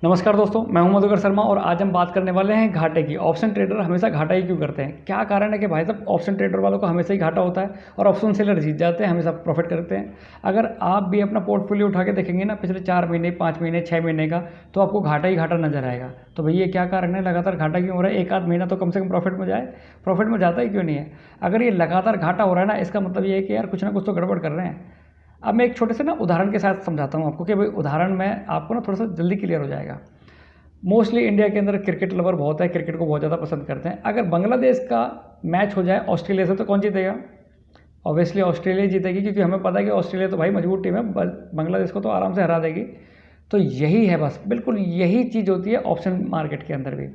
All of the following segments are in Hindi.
नमस्कार दोस्तों, मैं हूं मधुकर शर्मा और आज हम बात करने वाले हैं घाटे की। ऑप्शन ट्रेडर हमेशा घाटा ही क्यों करते हैं? क्या कारण है कि भाई साहब ऑप्शन ट्रेडर वालों को हमेशा ही घाटा होता है और ऑप्शन सेलर जीत जाते हैं, हमेशा प्रॉफिट करते हैं। अगर आप भी अपना पोर्टफोलियो उठा के देखेंगे ना पिछले 4 महीने, 5 महीने, 6 महीने का, तो आपको घाटा ही घाटा नजर आएगा। तो भैया क्या कारण है, लगातार घाटा क्यों हो रहा है? एक आध महीना तो कम से कम प्रॉफिट में जाए, प्रॉफिट में जाता ही क्यों नहीं है? अगर ये लगातार घाटा हो रहा है ना, इसका मतलब ये है कि यार कुछ ना कुछ तो गड़बड़ कर रहे हैं। अब मैं एक छोटे से ना उदाहरण के साथ समझाता हूँ आपको कि भाई उदाहरण में आपको ना थोड़ा सा जल्दी क्लियर हो जाएगा। मोस्टली इंडिया के अंदर क्रिकेट लवर बहुत है, क्रिकेट को बहुत ज़्यादा पसंद करते हैं। अगर बांग्लादेश का मैच हो जाए ऑस्ट्रेलिया से तो कौन जीतेगा? ऑब्वियसली ऑस्ट्रेलिया जीतेगी, क्योंकि हमें पता है कि ऑस्ट्रेलिया तो भाई मजबूत टीम है, बांग्लादेश को तो आराम से हरा देगी। तो यही है, बस बिल्कुल यही चीज़ होती है ऑप्शन मार्केट के अंदर भी।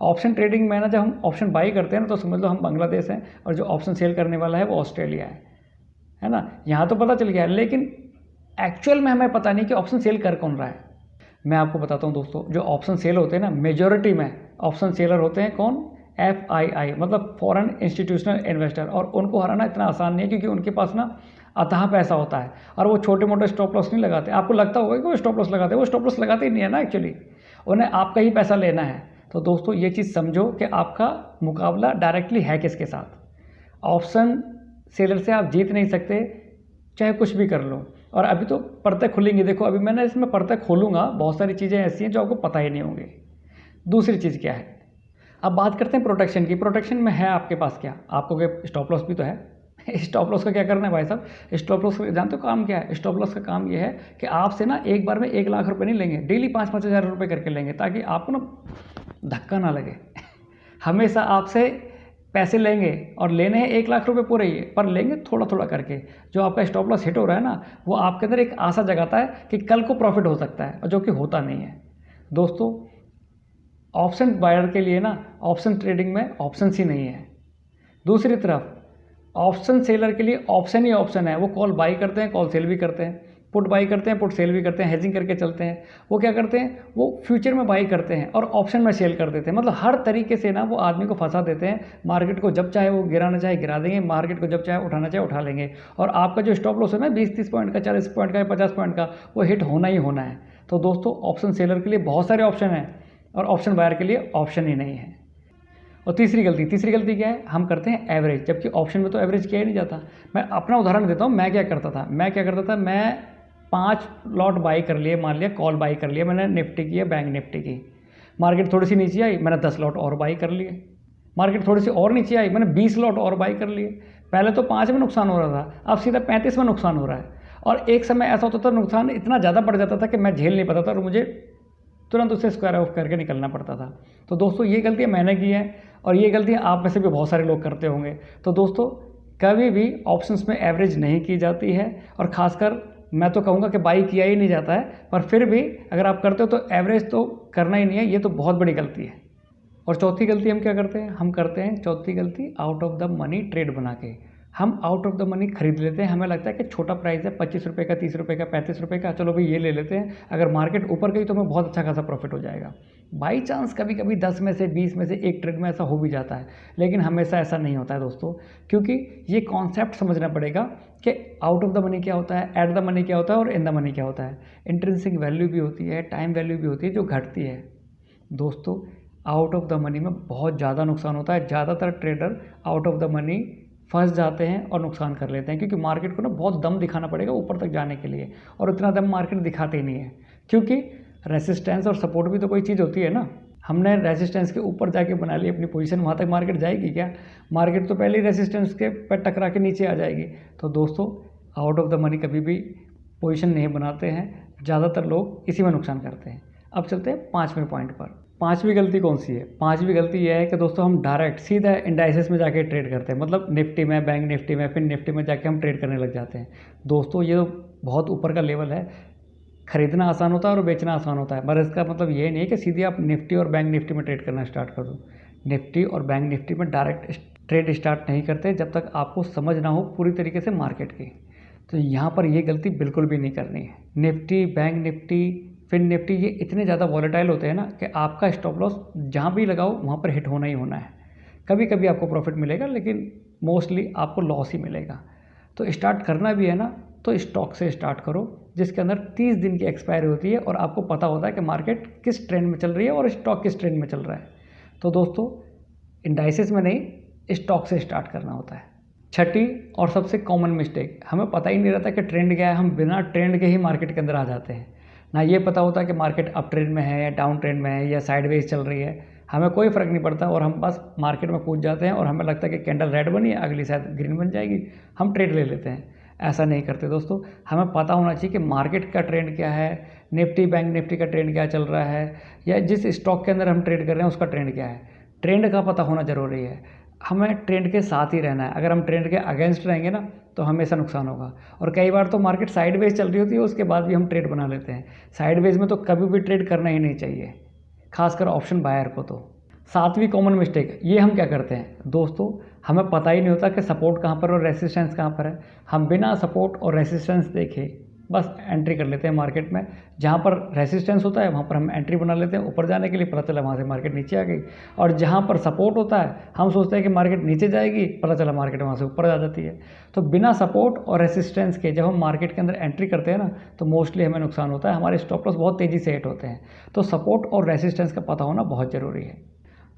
ऑप्शन ट्रेडिंग में ना जब हम ऑप्शन बाई करते हैं ना, तो समझ लो हम बांग्लादेश हैं और जो ऑप्शन सेल करने वाला है वो ऑस्ट्रेलिया है ना। यहाँ तो पता चल गया है, लेकिन एक्चुअल में हमें पता नहीं कि ऑप्शन सेल कर कौन रहा है। मैं आपको बताता हूँ दोस्तों, जो ऑप्शन सेल होते हैं ना, मेजॉरिटी में ऑप्शन सेलर होते हैं कौन? FII, मतलब फॉरेन इंस्टीट्यूशनल इन्वेस्टर। और उनको हराना इतना आसान नहीं है, क्योंकि उनके पास ना अथाह पैसा होता है और वो छोटे मोटे स्टॉप लॉस नहीं लगाते। आपको लगता होगा कि वो स्टॉप लॉस लगाते हैं, वो स्टॉप लॉस लगाते ही नहीं है ना, एक्चुअली उन्हें आपका ही पैसा लेना है। तो दोस्तों ये चीज़ समझो कि आपका मुकाबला डायरेक्टली है किसके साथ। ऑप्शन सेलर से आप जीत नहीं सकते, चाहे कुछ भी कर लो। और अभी तो परतें खुलेंगी, देखो अभी मैंने इसमें परतें खोलूंगा, बहुत सारी चीज़ें ऐसी हैं जो आपको पता ही नहीं होंगी। दूसरी चीज़ क्या है, अब बात करते हैं प्रोटेक्शन की। प्रोटेक्शन में है आपके पास क्या? आपको क्या स्टॉप लॉस भी तो है। स्टॉप लॉस का क्या करना है भाई साहब? स्टॉप लॉस का जानते हो काम क्या है? स्टॉप लॉस का काम ये है कि आपसे ना एक बार में 1 लाख रुपए नहीं लेंगे, डेली 5-5 हज़ार रुपये करके लेंगे, ताकि आपको ना धक्का ना लगे। हमेशा आपसे पैसे लेंगे और लेने हैं 1 लाख रुपए पूरे ही, पर लेंगे थोड़ा थोड़ा करके। जो आपका स्टॉप लॉस हिट हो रहा है ना, वो आपके अंदर एक आशा जगाता है कि कल को प्रॉफिट हो सकता है, और जो कि होता नहीं है। दोस्तों ऑप्शन बायर के लिए ना ऑप्शन ट्रेडिंग में ऑप्शन ही नहीं है। दूसरी तरफ ऑप्शन सेलर के लिए ऑप्शन ही ऑप्शन है। वो कॉल बाई करते हैं, कॉल सेल भी करते हैं, पुट बाई करते हैं, पुट सेल भी करते हैं, हेजिंग करके चलते हैं। वो क्या करते हैं, वो फ्यूचर में बाई करते हैं और ऑप्शन में सेल कर देते हैं। मतलब हर तरीके से ना वो आदमी को फंसा देते हैं। मार्केट को जब चाहे वो गिराना चाहे गिरा देंगे, मार्केट को जब चाहे उठाना चाहे उठा लेंगे। और आपका जो स्टॉप लॉस है ना 20-30 पॉइंट का, 40 पॉइंट का या 50 पॉइंट का, वो हिट होना ही होना है। तो दोस्तों ऑप्शन सेलर के लिए बहुत सारे ऑप्शन हैं और ऑप्शन बायर के लिए ऑप्शन ही नहीं है। और तीसरी गलती क्या है, हम करते हैं एवरेज, जबकि ऑप्शन में तो एवरेज किया ही नहीं जाता। मैं अपना उदाहरण देता हूँ, मैं क्या करता था, मैं 5 लॉट बाई कर लिए, मान लिया कॉल बाई कर लिया मैंने, निफ्टी की या बैंक निफ्टी की। मार्केट थोड़ी सी नीचे आई, मैंने 10 लॉट और बाई कर लिए। मार्केट थोड़ी सी और नीचे आई, मैंने 20 लॉट और बाई कर लिए। पहले तो 5 में नुकसान हो रहा था, अब सीधा 35 में नुकसान हो रहा है। और एक समय ऐसा होता था नुकसान इतना ज़्यादा बढ़ जाता था कि मैं झेल नहीं पाता था और मुझे तुरंत उसे स्क्वायर ऑफ करके निकलना पड़ता था। तो दोस्तों ये गलतियाँ मैंने की हैं और ये गलतियाँ आप में से भी बहुत सारे लोग करते होंगे। तो दोस्तों कभी भी ऑप्शंस में एवरेज नहीं की जाती है, और ख़ासकर मैं तो कहूँगा कि बाई किया ही नहीं जाता है। पर फिर भी अगर आप करते हो तो एवरेज तो करना ही नहीं है, ये तो बहुत बड़ी गलती है। और चौथी गलती हम क्या करते हैं, हम करते हैं चौथी गलती out of the money trade बना के। हम आउट ऑफ द मनी खरीद लेते हैं। हमें लगता है कि छोटा प्राइस है, 25 रुपये का, 30 रुपये का, 35 रुपये का, चलो भाई ये ले लेते हैं, अगर मार्केट ऊपर गई तो हमें बहुत अच्छा खासा प्रॉफिट हो जाएगा। बाई चांस कभी कभी 10 में से 20 में से एक ट्रेड में ऐसा हो भी जाता है, लेकिन हमेशा ऐसा नहीं होता है दोस्तों। क्योंकि ये कॉन्सेप्ट समझना पड़ेगा कि आउट ऑफ द मनी क्या होता है, एट द मनी क्या होता है और इन द मनी क्या होता है। इंट्रिंसिक वैल्यू भी होती है, टाइम वैल्यू भी होती है जो घटती है। दोस्तों आउट ऑफ द मनी में बहुत ज़्यादा नुकसान होता है। ज़्यादातर trader out of the money फंस जाते हैं और नुकसान कर लेते हैं, क्योंकि मार्केट को ना बहुत दम दिखाना पड़ेगा ऊपर तक जाने के लिए, और इतना दम मार्केट दिखाते ही नहीं है। क्योंकि रेसिस्टेंस और सपोर्ट भी तो कोई चीज़ होती है ना। हमने रेसिस्टेंस के ऊपर जाके बना ली अपनी पोजीशन, वहाँ तक मार्केट जाएगी क्या? मार्केट तो पहले ही रेसिस्टेंस के पर टकरा के नीचे आ जाएगी। तो दोस्तों आउट ऑफ द मनी कभी भी पोजीशन नहीं बनाते हैं, ज़्यादातर लोग इसी में नुकसान करते हैं। अब चलते हैं 5वें पॉइंट पर। 5वीं गलती कौन सी है? 5वीं गलती यह है कि दोस्तों हम डायरेक्ट सीधा इंडाइसेस में जाके ट्रेड करते हैं। मतलब निफ्टी में, बैंक निफ्टी में, फिर निफ्टी में जाके हम ट्रेड करने लग जाते हैं। दोस्तों ये तो बहुत ऊपर का लेवल है। खरीदना आसान होता है और बेचना आसान होता है, पर इसका मतलब ये नहीं है कि सीधे आप निफ्टी और बैंक निफ्टी में ट्रेड करना स्टार्ट कर दो। निफ्टी और बैंक निफ्टी में डायरेक्ट ट्रेड स्टार्ट नहीं करते जब तक आपको समझ ना हो पूरी तरीके से मार्केट की। तो यहाँ पर ये गलती बिल्कुल भी नहीं करनी है। निफ्टी, बैंक निफ्टी, फिर निफ्टी, ये इतने ज़्यादा वॉलेटाइल होते हैं ना कि आपका स्टॉप लॉस जहाँ भी लगाओ वहाँ पर हिट होना ही होना है। कभी कभी आपको प्रॉफिट मिलेगा, लेकिन मोस्टली आपको लॉस ही मिलेगा। तो स्टार्ट करना भी है ना, तो स्टॉक से स्टार्ट करो, जिसके अंदर 30 दिन की एक्सपायरी होती है और आपको पता होता है कि मार्केट किस ट्रेंड में चल रही है और स्टॉक किस ट्रेंड में चल रहा है। तो दोस्तों इंडाइसिस में नहीं, स्टॉक से स्टार्ट करना होता है। छठी और सबसे कॉमन मिस्टेक, हमें पता ही नहीं रहता कि ट्रेंड क्या है, हम बिना ट्रेंड के ही मार्केट के अंदर आ जाते हैं। ना ये पता होता कि मार्केट अप ट्रेंड में है या डाउन ट्रेंड में है या साइडवेज चल रही है, हमें कोई फ़र्क नहीं पड़ता और हम बस मार्केट में कूद जाते हैं और हमें लगता है कि कैंडल रेड बनी है, अगली शायद ग्रीन बन जाएगी, हम ट्रेड ले लेते हैं। ऐसा नहीं करते दोस्तों, हमें पता होना चाहिए कि मार्केट का ट्रेंड क्या है, निफ्टी बैंक निफ्टी का ट्रेंड क्या चल रहा है, या जिस स्टॉक के अंदर हम ट्रेड कर रहे हैं उसका ट्रेंड क्या है। ट्रेंड का पता होना ज़रूरी है। हमें ट्रेंड के साथ ही रहना है। अगर हम ट्रेंड के अगेंस्ट रहेंगे ना तो हमेशा नुकसान होगा। और कई बार तो मार्केट साइडवेज चल रही होती है, उसके बाद भी हम ट्रेड बना लेते हैं। साइडवेज में तो कभी भी ट्रेड करना ही नहीं चाहिए, खासकर ऑप्शन बायर को। तो सातवीं कॉमन मिस्टेक, ये हम क्या करते हैं दोस्तों, हमें पता ही नहीं होता कि सपोर्ट कहाँ पर और रेसिस्टेंस कहाँ पर है। हम बिना सपोर्ट और रेसिस्टेंस देखे बस एंट्री कर लेते हैं मार्केट में। जहाँ पर रेसिस्टेंस होता है वहाँ पर हम एंट्री बना लेते हैं ऊपर जाने के लिए, पता चला वहाँ से मार्केट नीचे आ गई। और जहाँ पर सपोर्ट होता है हम सोचते हैं कि मार्केट नीचे जाएगी, पता चला मार्केट वहाँ से ऊपर आ जाती है। तो बिना सपोर्ट और रेसिस्टेंस के जब हम मार्केट के अंदर एंट्री करते हैं ना तो मोस्टली हमें नुकसान होता है, हमारे स्टॉप लॉस बहुत तेज़ी से हिट होते हैं। तो सपोर्ट और रेसिस्टेंस का पता होना बहुत ज़रूरी है।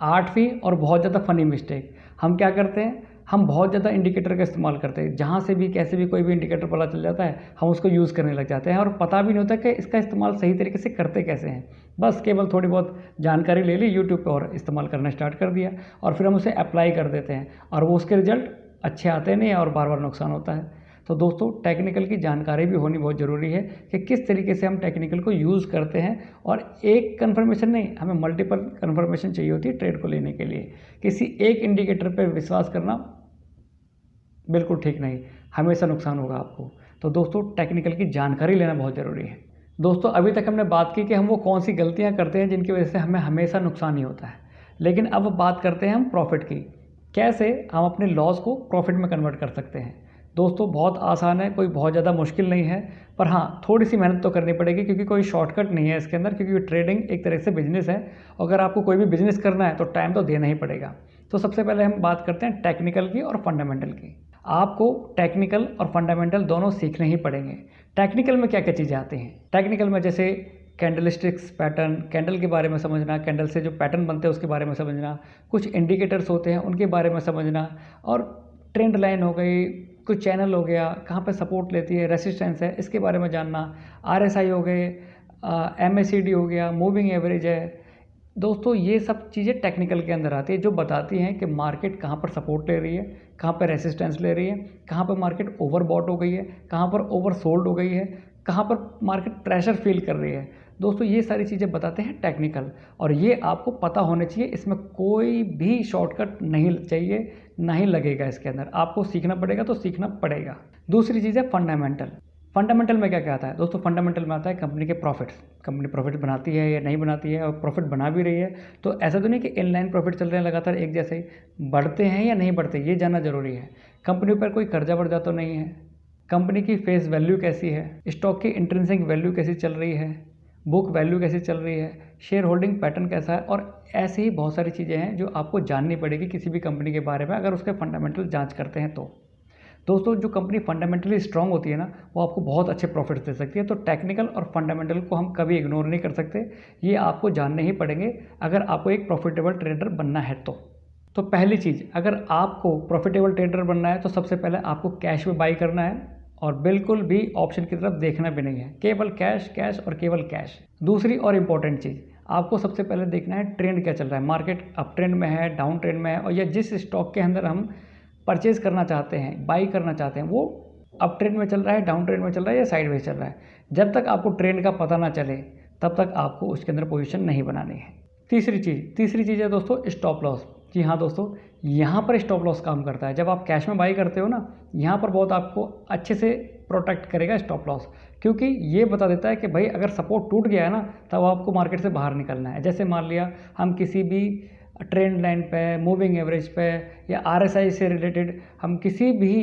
आठवीं और बहुत ज़्यादा फ़नी मिस्टेक, हम क्या करते हैं, हम बहुत ज़्यादा इंडिकेटर का इस्तेमाल करते हैं। जहाँ से भी कैसे भी कोई भी इंडिकेटर पता चल जाता है हम उसको यूज़ करने लग जाते हैं और पता भी नहीं होता कि इसका इस्तेमाल सही तरीके से करते कैसे हैं। बस केवल थोड़ी बहुत जानकारी ले ली यूट्यूब पे और इस्तेमाल करना स्टार्ट कर दिया और फिर हम उसे अप्लाई कर देते हैं और वो उसके रिजल्ट अच्छे आते नहीं और बार बार नुकसान होता है। तो दोस्तों टेक्निकल की जानकारी भी होनी बहुत ज़रूरी है कि किस तरीके से हम टेक्निकल को यूज़ करते हैं। और एक कन्फर्मेशन नहीं, हमें मल्टीपल कन्फर्मेशन चाहिए होती है ट्रेड को लेने के लिए। किसी एक इंडिकेटर पर विश्वास करना बिल्कुल ठीक नहीं, हमेशा नुकसान होगा आपको। तो दोस्तों टेक्निकल की जानकारी लेना बहुत ज़रूरी है। दोस्तों अभी तक हमने बात की कि हम वो कौन सी गलतियां करते हैं जिनकी वजह से हमें हमेशा नुकसान ही होता है। लेकिन अब बात करते हैं हम प्रॉफिट की, कैसे हम अपने लॉस को प्रॉफिट में कन्वर्ट कर सकते हैं। दोस्तों बहुत आसान है, कोई बहुत ज़्यादा मुश्किल नहीं है, पर हाँ थोड़ी सी मेहनत तो करनी पड़ेगी क्योंकि कोई शॉर्टकट नहीं है इसके अंदर, क्योंकि ट्रेडिंग एक तरह से बिजनेस है। अगर आपको कोई भी बिजनेस करना है तो टाइम तो देना ही पड़ेगा। तो सबसे पहले हम बात करते हैं टेक्निकल की और फंडामेंटल की। आपको टेक्निकल और फंडामेंटल दोनों सीखने ही पड़ेंगे। टेक्निकल में क्या क्या चीज़ें आती हैं, टेक्निकल में जैसे कैंडलस्टिक्स पैटर्न, कैंडल के बारे में समझना, कैंडल से जो पैटर्न बनते हैं उसके बारे में समझना, कुछ इंडिकेटर्स होते हैं उनके बारे में समझना, और ट्रेंड लाइन हो गई, कुछ चैनल हो गया, कहाँ पे सपोर्ट लेती है, रेसिस्टेंस है, इसके बारे में जानना, आरएसआई हो गए, एमएसीडी हो गया, मूविंग एवरेज है। दोस्तों ये सब चीज़ें टेक्निकल के अंदर आती है जो बताती हैं कि मार्केट कहाँ पर सपोर्ट ले रही है, कहाँ पर रेसिस्टेंस ले रही है, कहाँ पर मार्केट ओवरबॉट हो गई है, कहाँ पर ओवर सोल्ड हो गई है, कहाँ पर मार्केट प्रेशर फील कर रही है। दोस्तों ये सारी चीज़ें बताते हैं टेक्निकल, और ये आपको पता होने चाहिए। इसमें कोई भी शॉर्टकट नहीं चाहिए, ना ही लगेगा इसके अंदर। आपको सीखना पड़ेगा तो सीखना पड़ेगा। दूसरी चीज़ है फंडामेंटल। फंडामेंटल में क्या क्या आता है दोस्तों, फंडामेंटल में आता है कंपनी के प्रॉफिट्स। कंपनी प्रॉफिट बनाती है या नहीं बनाती है, और प्रॉफिट बना भी रही है तो ऐसा तो नहीं कि इनलाइन प्रॉफिट चल रहे हैं लगातार एक जैसे ही, बढ़ते हैं या नहीं बढ़ते, ये जानना जरूरी है। कंपनी पर कोई कर्जा वर्जा तो नहीं है, कंपनी की फेस वैल्यू कैसी है, स्टॉक की इंट्रिंसिक वैल्यू कैसी चल रही है, बुक वैल्यू कैसी चल रही है, शेयर होल्डिंग पैटर्न कैसा है, और ऐसे ही बहुत सारी चीज़ें हैं जो आपको जाननी पड़ेगी किसी भी कंपनी के बारे में अगर उसके फंडामेंटल जांच करते हैं तो। दोस्तों जो कंपनी फंडामेंटली स्ट्रांग होती है ना वो आपको बहुत अच्छे प्रॉफिट्स दे सकती है। तो टेक्निकल और फंडामेंटल को हम कभी इग्नोर नहीं कर सकते, ये आपको जानने ही पड़ेंगे अगर आपको एक प्रॉफिटेबल ट्रेडर बनना है तो पहली चीज़, अगर आपको प्रॉफिटेबल ट्रेडर बनना है तो सबसे पहले आपको कैश में बाई करना है और बिल्कुल भी ऑप्शन की तरफ देखना भी नहीं है, केवल कैश कैश और केवल कैश। दूसरी और इम्पॉर्टेंट चीज़, आपको सबसे पहले देखना है ट्रेंड क्या चल रहा है, मार्केट अप ट्रेंड में है, डाउन ट्रेंड में है, और या जिस स्टॉक के अंदर हम परचेज करना चाहते हैं, बाई करना चाहते हैं, वो अप ट्रेंड में चल रहा है, डाउन ट्रेंड में चल रहा है या साइडवेज चल रहा है। जब तक आपको ट्रेंड का पता ना चले तब तक आपको उसके अंदर पोजीशन नहीं बनानी है। तीसरी चीज़ है दोस्तों स्टॉप लॉस। जी हाँ दोस्तों, यहाँ पर स्टॉप लॉस काम करता है। जब आप कैश में बाई करते हो ना, यहाँ पर बहुत आपको अच्छे से प्रोटेक्ट करेगा स्टॉप लॉस, क्योंकि ये बता देता है कि भाई अगर सपोर्ट टूट गया है ना तब आपको मार्केट से बाहर निकलना है। जैसे मान लिया हम किसी भी ट्रेंड लाइन पे, मूविंग एवरेज पे या आरएसआई से रिलेटेड हम किसी भी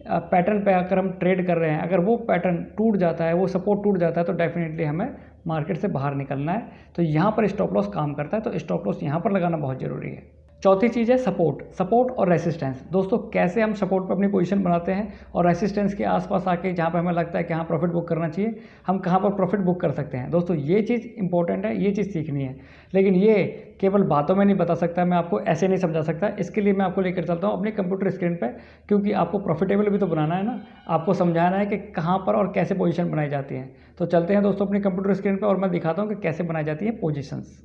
पैटर्न पे अगर हम ट्रेड कर रहे हैं, अगर वो पैटर्न टूट जाता है, वो सपोर्ट टूट जाता है तो डेफिनेटली हमें मार्केट से बाहर निकलना है। तो यहाँ पर स्टॉप लॉस काम करता है, तो स्टॉप लॉस यहाँ पर लगाना बहुत ज़रूरी है। चौथी चीज़ है सपोर्ट और रेसिस्टेंस। दोस्तों कैसे हम सपोर्ट पर अपनी पोजीशन बनाते हैं और रेसिस्टेंस के आसपास आके जहाँ पे हमें लगता है कि हाँ प्रॉफिट बुक करना चाहिए, हम कहाँ पर प्रॉफिट बुक कर सकते हैं। दोस्तों ये चीज़ इंपॉर्टेंट है, ये चीज़ सीखनी है, लेकिन ये केवल बातों में नहीं बता सकता, मैं आपको ऐसे नहीं समझा सकता। इसके लिए मैं आपको लेकर चलता हूँ अपने कंप्यूटर स्क्रीन पर, क्योंकि आपको प्रॉफिटेबल भी तो बनाना है ना, आपको समझाना है कि कहाँ पर और कैसे पोजीशन बनाई जाती हैं। तो चलते हैं दोस्तों अपनी कंप्यूटर स्क्रीन पर और मैं दिखाता हूँ कि कैसे बनाई जाती है पोजीशंस।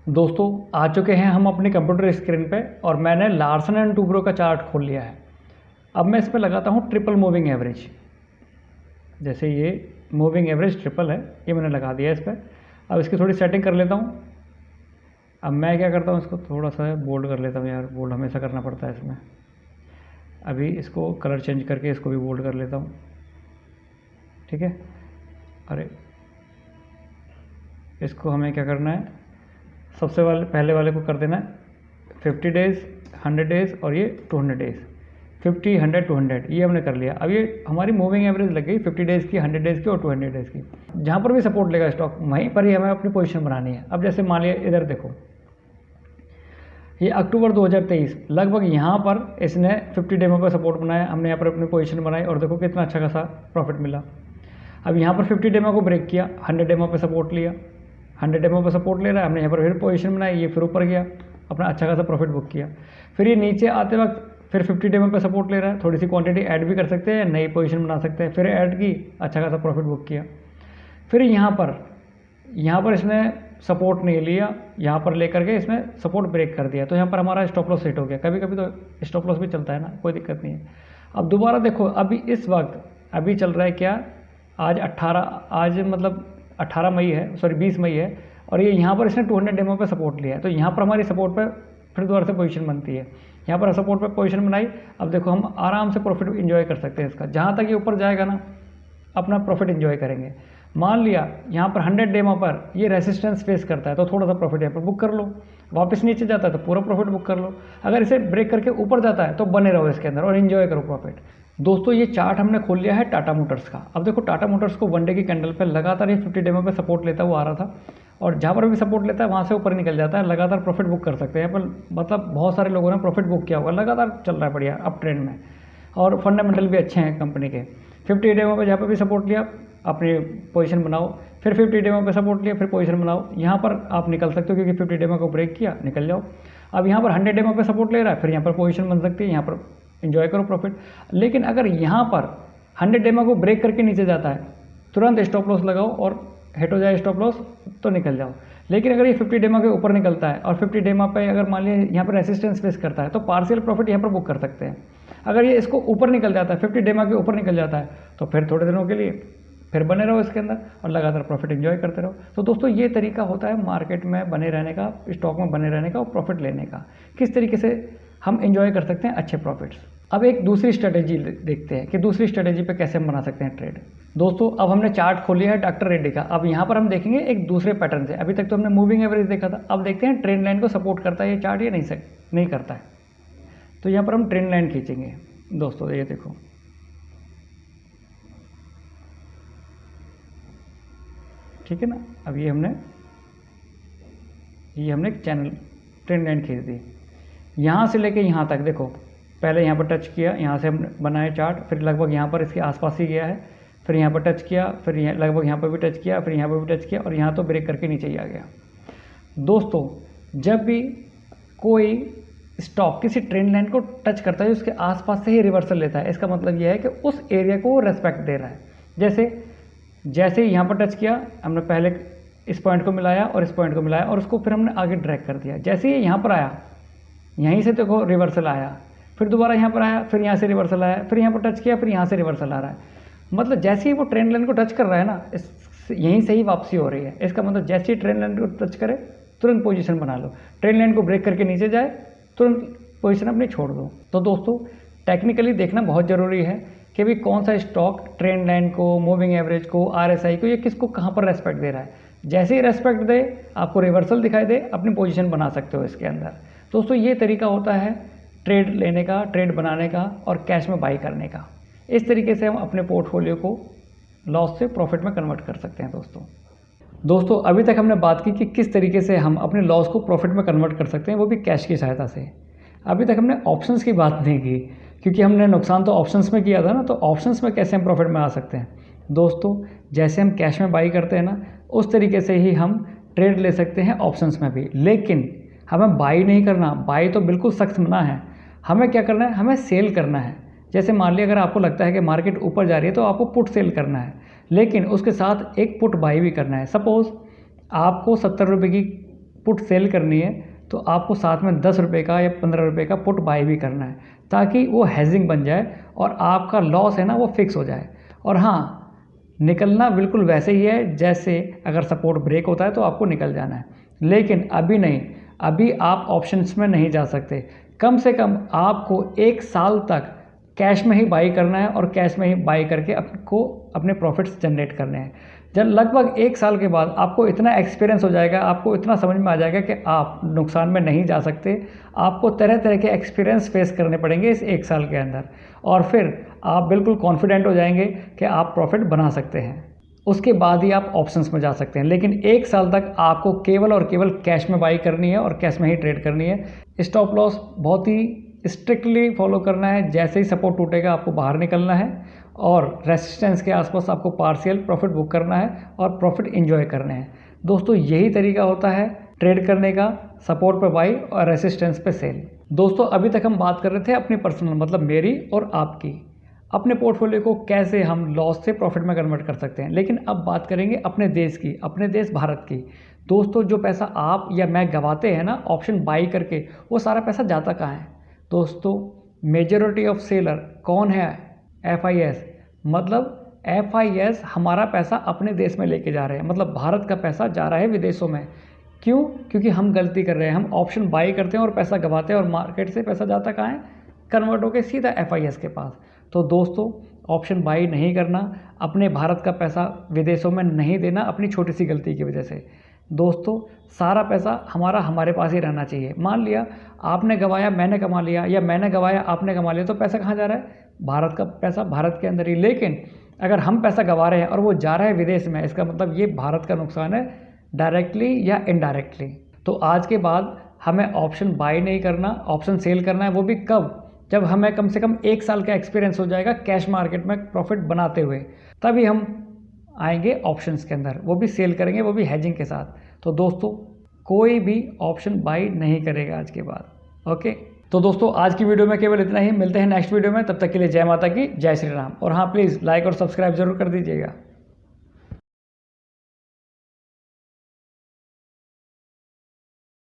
दोस्तों आ चुके हैं हम अपने कंप्यूटर स्क्रीन पे और मैंने लार्सन एंड टूब्रो का चार्ट खोल लिया है। अब मैं इस पर लगाता हूँ ट्रिपल मूविंग एवरेज। जैसे ये मूविंग एवरेज ट्रिपल है, ये मैंने लगा दिया इस पर। अब इसकी थोड़ी सेटिंग कर लेता हूँ। अब मैं क्या करता हूँ, इसको थोड़ा सा बोल्ड कर लेता हूँ, यार बोल्ड हमेशा करना पड़ता है इसमें। अभी इसको कलर चेंज करके इसको भी बोल्ड कर लेता हूँ, ठीक है। अरे इसको हमें क्या करना है, सबसे पहले वाले को कर देना है 50 डेज़, 100 डेज़ और ये 200 डेज़। 50, 100, 200 ये हमने कर लिया। अब ये हमारी मूविंग एवरेज लग गई 50 डेज़ की, 100 डेज़ की और 200 डेज़ की। जहाँ पर भी सपोर्ट लेगा स्टॉक वहीं पर ही हमें अपनी पोजीशन बनानी है। अब जैसे मान लिया इधर देखो, ये अक्टूबर 2023 लगभग यहाँ पर इसने 50 डेमो पर सपोर्ट बनाया, हमने यहाँ पर अपनी पोजीशन बनाई और देखो कितना अच्छा खासा प्रॉफिट मिला। अब यहाँ पर 50 डेमो को ब्रेक किया, 100 डेमो पर सपोर्ट लिया, 100 डेमो पर सपोर्ट ले रहा है, हमने यहाँ पर फिर पोजीशन बनाई, ये फिर ऊपर गया, अपना अच्छा खासा प्रॉफिट बुक किया। फिर ये नीचे आते वक्त फिर 50 डेमो पर सपोर्ट ले रहा है, थोड़ी सी क्वांटिटी ऐड भी कर सकते हैं, नई पोजीशन बना सकते हैं, फिर ऐड की, अच्छा खासा प्रॉफिट बुक किया। फिर यहाँ पर इसने सपोर्ट नहीं लिया, यहाँ पर लेकर के इसने सपोर्ट ब्रेक कर दिया, तो यहाँ पर हमारा स्टॉप लॉस हिट हो गया। कभी कभी तो स्टॉप लॉस भी चलता है ना, कोई दिक्कत नहीं है। अब दोबारा देखो, अभी इस वक्त अभी चल रहा है क्या, आज 18 मई है, सॉरी 20 मई है, और ये यहाँ पर इसने 200 डेमो पे सपोर्ट लिया है, तो यहाँ पर हमारी सपोर्ट पे फिर दोबारा से पोजीशन बनती है। यहाँ पर सपोर्ट पे पोजीशन बनाई, अब देखो हम आराम से प्रॉफिट एंजॉय कर सकते हैं इसका। जहाँ तक ये ऊपर जाएगा ना, अपना प्रॉफिट एंजॉय करेंगे। मान लिया यहाँ पर 100 डेमो पर ये रेसिस्टेंस फेस करता है, तो थोड़ा सा प्रॉफिट यहाँ पर बुक कर लो। वापस नीचे जाता है तो पूरा प्रॉफिट बुक कर लो। अगर इसे ब्रेक करके ऊपर जाता है तो बने रहो इसके अंदर और एंजॉय करो प्रॉफिट। दोस्तों ये चार्ट हमने खोल लिया है टाटा मोटर्स का। अब देखो टाटा मोटर्स को वन डे की कैंडल पे लगातार ये 50 डेमो पे सपोर्ट लेता हुआ आ रहा था, और जहाँ पर भी सपोर्ट लेता है वहाँ से ऊपर निकल जाता है, लगातार प्रॉफिट बुक कर सकते हैं। यहाँ पर मतलब बहुत सारे लोगों ने प्रॉफिट बुक किया होगा, लगातार चल रहा है बढ़िया अप ट्रेंड में, और फंडामेंटल भी अच्छे हैं कंपनी के। 50 डेमो पे जहाँ पर भी सपोर्ट लिया अपनी पोजीशन बनाओ, फिर 50 डेमो पे सपोर्ट लिया फिर पोजीशन बनाओ। यहाँ पर आप निकल सकते हो क्योंकि 50 डेमो को ब्रेक किया, निकल जाओ। अब यहाँ पर 100 डेमो पे सपोर्ट ले रहा है, फिर यहाँ पर पोजीशन बन सकती है, यहाँ पर एंजॉय करो प्रॉफिट। लेकिन अगर यहाँ पर 100 डेमो को ब्रेक करके नीचे जाता है, तुरंत स्टॉप लॉस लगाओ और हिट हो जाए स्टॉप लॉस तो निकल जाओ। लेकिन अगर ये 50 डेमो के ऊपर निकलता है और 50 डेमो पे अगर मान लिया यहाँ पर रेसिस्टेंस फेस करता है, तो पार्शियल प्रॉफिट यहाँ पर बुक कर सकते हैं। अगर ये इसको ऊपर निकल जाता है, 50 डेमो के ऊपर निकल जाता है, तो फिर थोड़े दिनों के लिए फिर बने रहो इसके अंदर और लगातार प्रॉफिट एंजॉय करते रहो। तो दोस्तों ये तरीका होता है मार्केट में बने रहने का, स्टॉक में बने रहने का और प्रॉफिट लेने का। किस तरीके से हम एंजॉय कर सकते हैं अच्छे प्रॉफिट्स। अब एक दूसरी स्ट्रेटेजी देखते हैं कि दूसरी स्ट्रेटेजी पे कैसे हम बना सकते हैं ट्रेड। दोस्तों अब हमने चार्ट खोल लिया है डॉक्टर रेड्डी का। अब यहाँ पर हम देखेंगे एक दूसरे पैटर्न से। अभी तक तो हमने मूविंग एवरेज देखा था, अब देखते हैं ट्रेंड लाइन को सपोर्ट करता है ये चार्ट या नहीं करता है। तो यहाँ पर हम ट्रेंड लाइन खींचेंगे। दोस्तों ये देखो, ठीक है ना। अब ये हमने एक चैनल ट्रेंड लाइन खींच दी, यहाँ से लेके यहाँ तक। देखो पहले यहाँ पर टच किया, यहाँ से हमने बनाया चार्ट, फिर लगभग यहाँ पर इसके आसपास ही गया है, फिर यहाँ पर टच किया, फिर लगभग यहाँ पर भी टच किया, फिर यहाँ पर भी टच किया और यहाँ तो ब्रेक करके नीचे ही आ गया। दोस्तों जब भी कोई स्टॉक किसी ट्रेंड लाइन को टच करता है, उसके आसपास से ही रिवर्सल लेता है, इसका मतलब यह है कि उस एरिया को रेस्पेक्ट दे रहा है। जैसे यहाँ पर टच किया, हमने पहले इस पॉइंट को मिलाया और इस पॉइंट को मिलाया और उसको फिर हमने आगे ड्रैग कर दिया। जैसे ही यहाँ पर आया, यहीं से देखो रिवर्सल आया, फिर दोबारा यहाँ पर आया, फिर यहाँ से रिवर्सल आया, फिर यहाँ पर टच किया, फिर यहाँ से रिवर्सल आ रहा है। मतलब जैसे ही वो ट्रेंड लाइन को टच कर रहा है ना, यहीं से ही वापसी हो रही है। इसका मतलब जैसे ही ट्रेंड लाइन को टच करे तुरंत पोजीशन बना लो, ट्रेंड लाइन को ब्रेक करके नीचे जाए तुरंत पोजीशन अपनी छोड़ दो। तो दोस्तों टेक्निकली देखना बहुत ज़रूरी है कि भी कौन सा स्टॉक ट्रेंड लाइन को, मूविंग एवरेज को, RSI को, ये किसको कहाँ पर रेस्पेक्ट दे रहा है। जैसे ही रेस्पेक्ट दे, आपको रिवर्सल दिखाई दे, अपनी पोजीशन बना सकते हो इसके अंदर। दोस्तों ये तरीका होता है ट्रेड लेने का, ट्रेड बनाने का और कैश में बाई करने का। इस तरीके से हम अपने पोर्टफोलियो को लॉस से प्रॉफिट में कन्वर्ट कर सकते हैं दोस्तों। दोस्तों अभी तक हमने बात की कि किस तरीके से हम अपने लॉस को प्रॉफिट में कन्वर्ट कर सकते हैं, वो भी कैश की सहायता से। अभी तक हमने ऑप्शंस की बात नहीं की, क्योंकि हमने नुकसान तो ऑप्शंस में किया था ना, तो ऑप्शंस में कैसे हम प्रॉफिट में आ सकते हैं। दोस्तों जैसे हम कैश में बाई करते हैं ना, उस तरीके से ही हम ट्रेड ले सकते हैं ऑप्शंस में भी। लेकिन हमें बाई नहीं करना, बाई तो बिल्कुल सख्त मना है। हमें क्या करना है, हमें सेल करना है। जैसे मान लिया अगर आपको लगता है कि मार्केट ऊपर जा रही है तो आपको पुट सेल करना है, लेकिन उसके साथ एक पुट बाई भी करना है। सपोज़ आपको 70 रुपये की पुट सेल करनी है, तो आपको साथ में 10 रुपये का या 15 रुपये का पुट बाई भी करना है, ताकि वो हेजिंग बन जाए और आपका लॉस है ना वो फिक्स हो जाए। और हाँ, निकलना बिल्कुल वैसे ही है जैसे अगर सपोर्ट ब्रेक होता है तो आपको निकल जाना है, लेकिन अभी नहीं। अभी आप ऑप्शंस में नहीं जा सकते। कम से कम आपको 1 साल तक कैश में ही बाई करना है और कैश में ही बाई करके आपको अपने प्रॉफिट्स जनरेट करने हैं। जब लगभग 1 साल के बाद आपको इतना एक्सपीरियंस हो जाएगा, आपको इतना समझ में आ जाएगा कि आप नुकसान में नहीं जा सकते। आपको तरह तरह के एक्सपीरियंस फेस करने पड़ेंगे इस 1 साल के अंदर, और फिर आप बिल्कुल कॉन्फिडेंट हो जाएंगे कि आप प्रॉफिट बना सकते हैं। उसके बाद ही आप ऑप्शंस में जा सकते हैं, लेकिन 1 साल तक आपको केवल और केवल कैश में बाई करनी है और कैश में ही ट्रेड करनी है। स्टॉप लॉस बहुत ही स्ट्रिक्टली फॉलो करना है। जैसे ही सपोर्ट टूटेगा आपको बाहर निकलना है, और रेसिस्टेंस के आसपास आपको पार्शियल प्रॉफिट बुक करना है और प्रॉफिट एंजॉय करने हैं। दोस्तों यही तरीका होता है ट्रेड करने का, सपोर्ट पे बाई और रेसिस्टेंस पे सेल। दोस्तों अभी तक हम बात कर रहे थे अपनी पर्सनल, मतलब मेरी और आपकी, अपने पोर्टफोलियो को कैसे हम लॉस से प्रॉफिट में कन्वर्ट कर सकते हैं। लेकिन अब बात करेंगे अपने देश की, अपने देश भारत की। दोस्तों जो पैसा आप या मैं गंवाते हैं ना ऑप्शन बाई करके, वो सारा पैसा जाता कहाँ है। दोस्तों मेजॉरिटी ऑफ सेलर कौन है, FIS, मतलब FIS हमारा पैसा अपने देश में लेके जा रहे हैं, मतलब भारत का पैसा जा रहा है विदेशों में। क्यों? क्योंकि हम गलती कर रहे हैं, हम ऑप्शन बाई करते हैं और पैसा गंवाते हैं, और मार्केट से पैसा जाता कहाँ है, कन्वर्ट होकर सीधा FIS के पास। तो दोस्तों ऑप्शन बाई नहीं करना, अपने भारत का पैसा विदेशों में नहीं देना अपनी छोटी सी गलती की वजह से। दोस्तों सारा पैसा हमारा हमारे पास ही रहना चाहिए। मान लिया आपने गंवाया मैंने कमा लिया, या मैंने गंवाया आपने कमा लिया, तो पैसा कहाँ जा रहा है, भारत का पैसा भारत के अंदर ही। लेकिन अगर हम पैसा गंवा रहे हैं और वो जा रहा है विदेश में, इसका मतलब ये भारत का नुकसान है, डायरेक्टली या इनडायरेक्टली। तो आज के बाद हमें ऑप्शन बाई नहीं करना, ऑप्शन सेल करना है। वो भी कब, जब हमें कम से कम 1 साल का एक्सपीरियंस हो जाएगा कैश मार्केट में प्रॉफिट बनाते हुए, तभी हम आएंगे ऑप्शंस के अंदर, वो भी सेल करेंगे, वो भी हेजिंग के साथ। तो दोस्तों कोई भी ऑप्शन बाई नहीं करेगा आज के बाद। ओके, तो दोस्तों आज की वीडियो में केवल इतना ही। मिलते हैं नेक्स्ट वीडियो में, तब तक के लिए जय माता की, जय श्री राम। और हाँ प्लीज़ लाइक और सब्सक्राइब जरूर कर दीजिएगा।